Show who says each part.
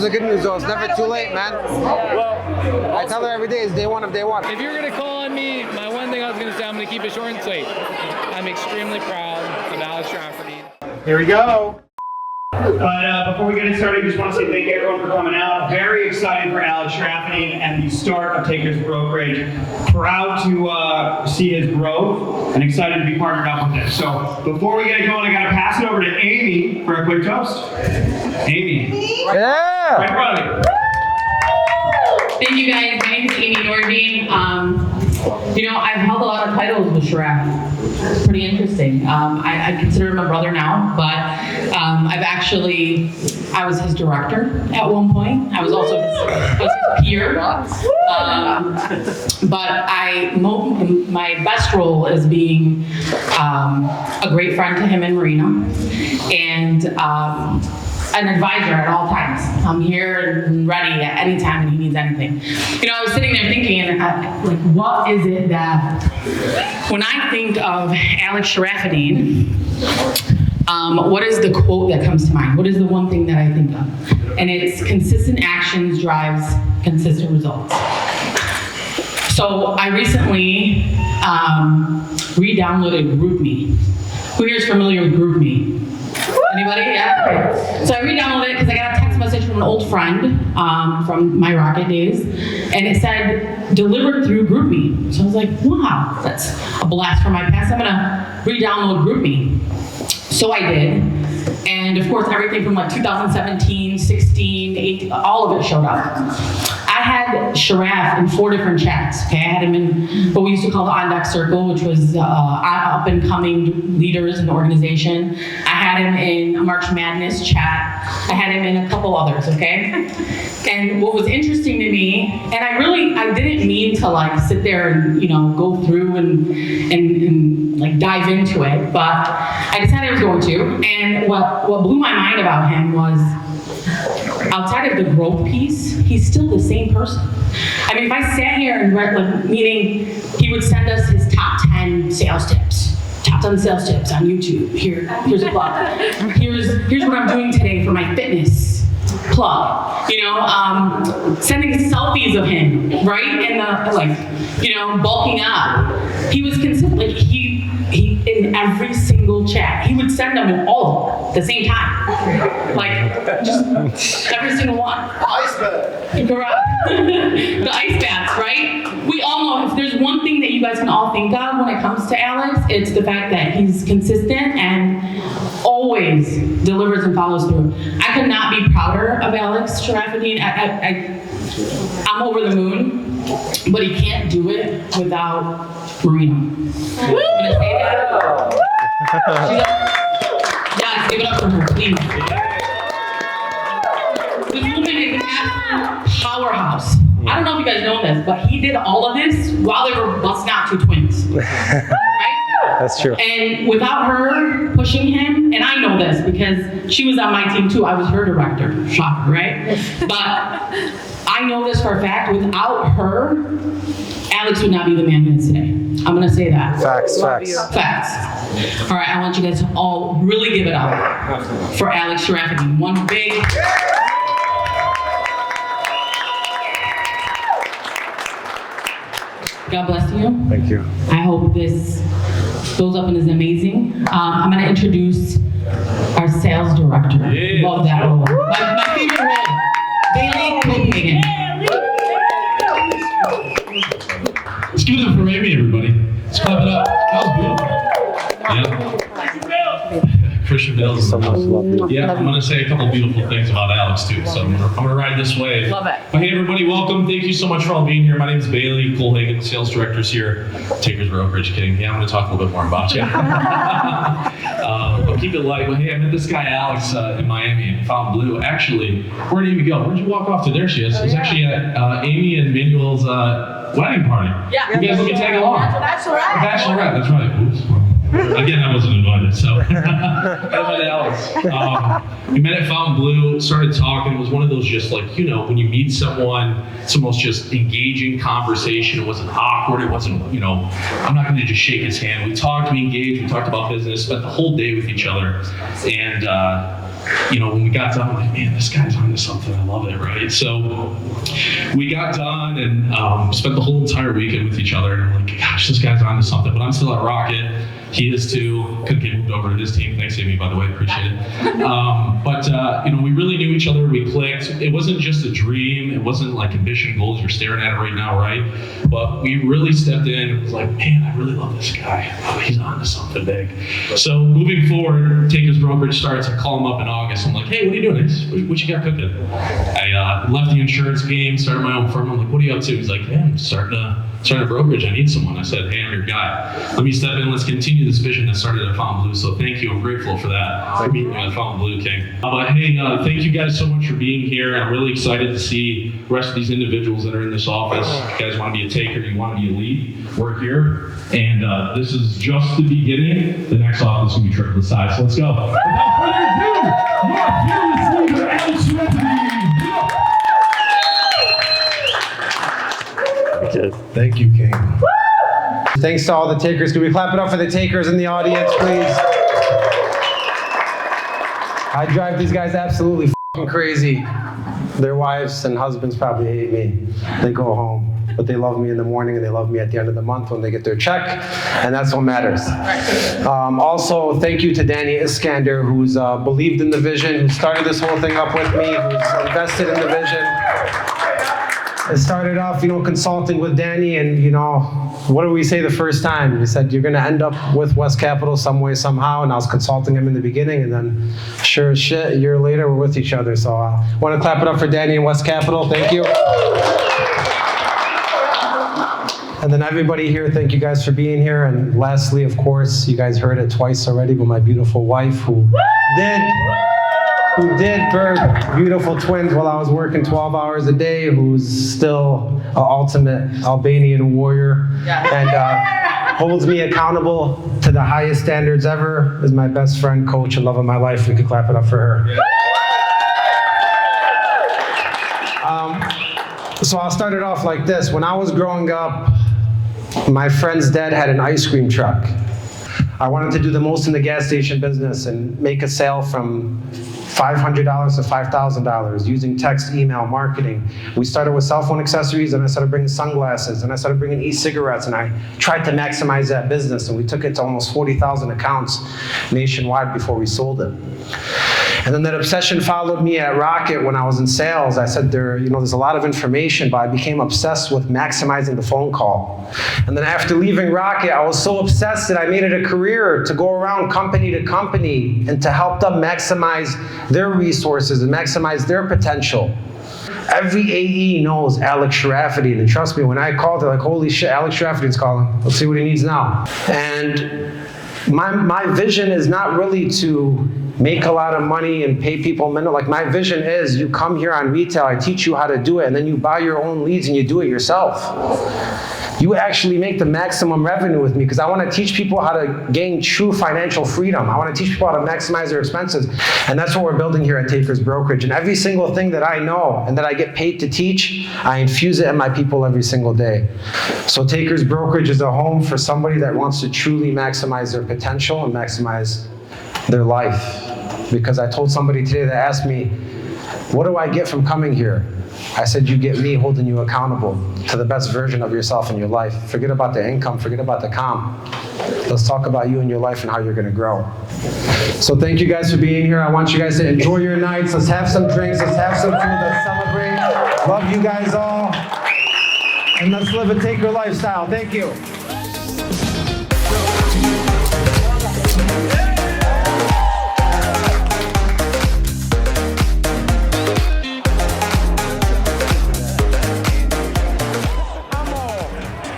Speaker 1: the good news though. It's never too late, man.
Speaker 2: Well,
Speaker 1: I tell her every day is day one of day one.
Speaker 2: if you're gonna call on me, my one thing I was gonna say, I'm gonna keep it short and sweet. I'm extremely proud of Alex Trafford.
Speaker 3: Here we go. But before we get it started, just want to say thank you everyone for coming out. Very excited for Alex Trafford and the start of Takers Brokerage. Proud to see his growth and excited to be partnered up with him. So before we get it going, I got to pass it over to Amy for a quick toast. Amy.
Speaker 1: Yeah.
Speaker 3: Right in front of me.
Speaker 4: Thank you guys. My name is Amy Nordine. I've held a lot of titles with Shrek. Pretty interesting. I consider him a brother now, but I was his director at one point. I was also his peer. But my best role is being a great friend to him and Marina, and an advisor at all times. I'm here and ready at any time and he needs anything. I was sitting there thinking, what is it that, when I think of Alex Sharafadine, what is the quote that comes to mind? What is the one thing that I think of? And it's consistent actions drives consistent results. So I recently re-downloaded GroupMe. Who here is familiar with GroupMe? Anybody? Yeah? Okay. So I re-downloaded it because I got a text message from an old friend from my Rocket days, and it said, delivered through GroupMe. So I was like, wow, that's a blast from my past. I'm gonna re-download GroupMe. So I did, and of course everything from 2017, 16, 18, all of it showed up. I had Sharaf in 4 different chats. Okay, I had him in what we used to call the On Deck Circle, which was up and coming leaders in the organization. I had him in a March Madness chat. I had him in a couple others. Okay, and what was interesting to me, and I didn't mean to sit there and go through and dive into it, but I decided I was going to. And what blew my mind about him was, outside of the growth piece, he's still the same person. I mean, if I sat here and read, meaning he would send us his top 10 sales tips. Top 10 sales tips on YouTube. Here's a plug. Here's what I'm doing today for my fitness plug. Sending selfies of him, right? And bulking up. He was consistent. He in every single chat, he would send them in all at the same time. Just every single one.
Speaker 3: Ice bath.
Speaker 4: Correct. The ice baths, right? We all know if there's one thing that you guys can all think of when it comes to Alex, it's the fact that he's consistent and always delivers and follows through. I could not be prouder of Alex Sharafadine. I'm over the moon, but he can't do it without Marina. I'm gonna say that. Yes, give it up for her, please. This woman is an absolute powerhouse. I don't know if you guys know this, but he did all of this while they were busting out 2 twins. Right?
Speaker 1: That's true.
Speaker 4: And without her pushing him, and I know this because she was on my team too, I was her director, shocker, right? But I know this for a fact, without her, Alex would not be the man he is today. I'm gonna say that.
Speaker 1: Facts.
Speaker 4: Facts. All right, I want you guys to all really give it up for Alex Sharafadine. One big. God bless you.
Speaker 1: Thank you.
Speaker 4: I hope this goes up and is amazing. I'm gonna introduce our sales director. Love that role. My favorite role, Bailey Copenhagen.
Speaker 5: Let's give it up for Amy, everybody. Let's clap it up. That was beautiful. Yeah. Christian Bale's
Speaker 1: So much love.
Speaker 5: Yeah, I'm going to say a couple of beautiful things about Alex, too. So I'm going to ride this wave.
Speaker 4: Love it.
Speaker 5: But hey, everybody, welcome. Thank you so much for all being here. My name is Bailey Copenhagen, sales director's here. Takers Brokerage. Kidding. Yeah, I'm going to talk a little bit more about you. But keep it light. But hey, I met this guy, Alex, in Miami in Fontainebleau. Actually, where did Amy go? Where'd you walk off to? There she is. It was actually at Amy and Manuel's wedding party.
Speaker 4: Yeah.
Speaker 5: You guys let me tag along.
Speaker 4: Bachelorette.
Speaker 5: Bachelorette, that's right. Oops. Again, I wasn't invited, so. Everybody else. We met at Fountain Blue, started talking. It was one of those just like, you know, when you meet someone, it's the most just engaging conversation. It wasn't awkward. It wasn't, you know, I'm not going to just shake his hand. We talked, we engaged, we talked about business, spent the whole day with each other. And, you know, when we got done, I'm like, man, this guy's onto something. I love it, right? So we got done and spent the whole entire weekend with each other. And I'm like, gosh, this guy's onto something. But I'm still at Rocket. He is too. Could get moved over to his team. Thanks, Amy, by the way. Appreciate it. You know, we really knew each other. We clicked. It wasn't just a dream. It wasn't like ambition goals. You're staring at it right now, right? But we really stepped in and was like, man, I really love this guy. Oh, he's on to something big. So moving forward, Takers Brokerage starts. I call him up in August. I'm like, hey, what are you doing? What you got cooking? I left the insurance game, started my own firm. I'm like, what are you up to? He's like, hey, I'm starting a brokerage. I need someone. I said, hey, I'm your guy. Let me step in. Let's continue this vision that started at Fountain Blue. So thank you. I'm grateful for that. For meeting at Fountain Blue, King. But hey, thank you guys so much for being here. I'm really excited to see the rest of these individuals that are in this office. If you guys want to be a taker, you want to be a lead, we're here. And this is just the beginning. The next office will be triple the size. So let's go. Without further ado, your fearless leader, Alex Schweppenby.
Speaker 1: Thank you, King. Thanks to all the takers. Can we clap it up for the takers in the audience, please? I drive these guys absolutely f***ing crazy. Their wives and husbands probably hate me. They go home, but they love me in the morning and they love me at the end of the month when they get their check, and that's what matters. Also, thank you to Danny Iskander, who's believed in the vision, who started this whole thing up with me, who's invested in the vision. I started off, consulting with Danny, and what did we say the first time? We said, you're gonna end up with West Capital some way, somehow, and I was consulting him in the beginning, and then sure as shit, a year later, we're with each other. So I wanna clap it up for Danny and West Capital, thank you. And then everybody here, thank you guys for being here. And lastly, of course, you guys heard it twice already, but my beautiful wife who did birth beautiful twins while I was working 12 hours a day, who's still an ultimate Albanian warrior, and holds me accountable to the highest standards ever, is my best friend, coach, and love of my life. We could clap it up for her. So I'll start it off like this. When I was growing up, my friend's dad had an ice cream truck. I wanted to do the most in the gas station business and make a sale from $500 to $5,000 using text, email, marketing. We started with cell phone accessories, and I started bringing sunglasses, and I started bringing e-cigarettes, and I tried to maximize that business, and we took it to almost 40,000 accounts nationwide before we sold it. And then that obsession followed me at Rocket when I was in sales. I said, there's a lot of information, but I became obsessed with maximizing the phone call. And then after leaving Rocket, I was so obsessed that I made it a career to go around company to company and to help them maximize their resources and maximize their potential. Every AE knows Alex Sharafadine, and trust me, when I called, they're like, holy shit, Alex Sharafadine's calling. Let's see what he needs now. And my vision is not really to make a lot of money and pay people minimum. Like, my vision is you come here on retail, I teach you how to do it, and then you buy your own leads and you do it yourself. You actually make the maximum revenue with me, because I want to teach people how to gain true financial freedom. I want to teach people how to maximize their expenses. And that's what we're building here at Takers Brokerage. And every single thing that I know and that I get paid to teach, I infuse it in my people every single day. So Takers Brokerage is a home for somebody that wants to truly maximize their potential and maximize their life. Because I told somebody today that asked me, what do I get from coming here? I said, you get me holding you accountable to the best version of yourself in your life. Forget about the income, forget about the comp. Let's talk about you and your life and how you're gonna grow. So thank you guys for being here. I want you guys to enjoy your nights. Let's have some drinks, let's have some food, let's celebrate. Love you guys all. And let's live a taker lifestyle. Thank you.